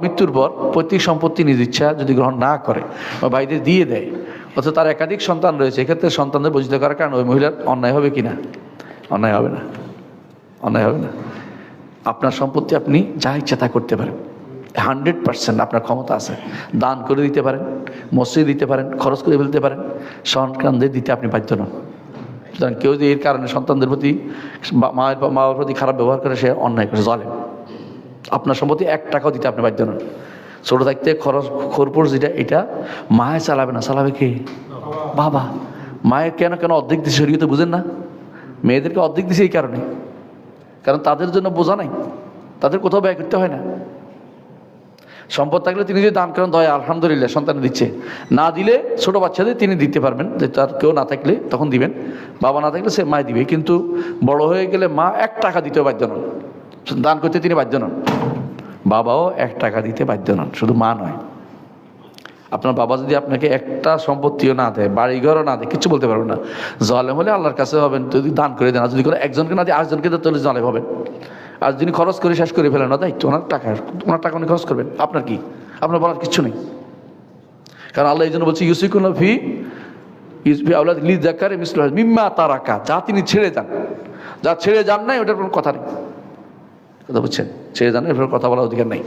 মৃত্যুর পর পৈতৃক সম্পত্তি নিজ ইচ্ছা যদি গ্রহণ না করে বা ভাইদের দিয়ে দেয়, অথচ তার একাধিক সন্তান রয়েছে, এক্ষেত্রে সন্তানদের বঞ্চিত করার কারণে ওই মহিলার অন্যায় হবে কিনা? অন্যায় হবে না, অন্যায় হবে না। আপনার সম্পত্তি আপনি যা ইচ্ছা তা করতে পারেন, 100% আপনার ক্ষমতা আছে। দান করে দিতে পারেন, মসজিদে দিতে পারেন, খরচ করে ফেলতে পারেন, সন্তানদের দিতে আপনি বাধ্য নন। সুতরাং কেউ যদি এর কারণে সন্তানদের প্রতি মা বাবার প্রতি খারাপ ব্যবহার করে, সে অন্যায় করে, জালেম। আপনার সম্পত্তি 1 টাকাও দিতে আপনি বাধ্য নন। ছোটো থাকতে খরপোশ যেটা, এটা মায়ে চালাবে না, চালাবে কে? বাবা। মায়ের কেন অর্ধেক দিচ্ছে শরীয়তে বুঝেন না? মেয়েদেরকে অর্ধেক দিছে এই কারণে, কারণ তাদের জন্য বোঝা নাই, তাদের কোথাও ব্যয় করতে হয় না। সম্পদ থাকলে তিনি যদি দান করেন, দয়া আলহামদুলিল্লাহ সন্তান দিচ্ছে, না দিলে ছোট বাচ্চাদের তিনি দিতে পারবেন, যে তার কেউ না থাকলে তখন দিবেন, বাবা না থাকলে সে মায় দিবে। কিন্তু বড় হয়ে গেলে মা 1 টাকা দিতেও বাধ্য নন, দান করতে তিনি বাধ্য নন। বাবাও 1 টাকা দিতে বাধ্য নন, শুধু মা নয়। আপনার বাবা যদি আপনাকে একটা সম্পত্তিও না দেয়, বাড়িঘরও না দেয়, কিছু বলতে পারবেন না। জালেম হলে আল্লাহর কাছে হবেন যদি দান করে দেন, আর যদি কোনো একজনকে না দিয়ে 8 জনকে দেন, তাহলে জালেম হবেন। আর যিনি খরচ করে শেষ করে ফেলেন, না দায়িত্ব ওনার টাকা উনি খরচ করবেন, আপনার কি? আপনার বলার কিছু নেই। কারণ আল্লাহ এই জন্য বলছে ইউসিকুন ফি আওলাদ লিযাকারি মিসলু মিম্মা তারাকা, যা তিনি ছেড়ে যান। যা ছেড়ে যান নাই ওটার কোনো কথা নেই, কথা বুঝছেন? ছেড়ে যান, এরপর কথা বলার অধিকার নেই।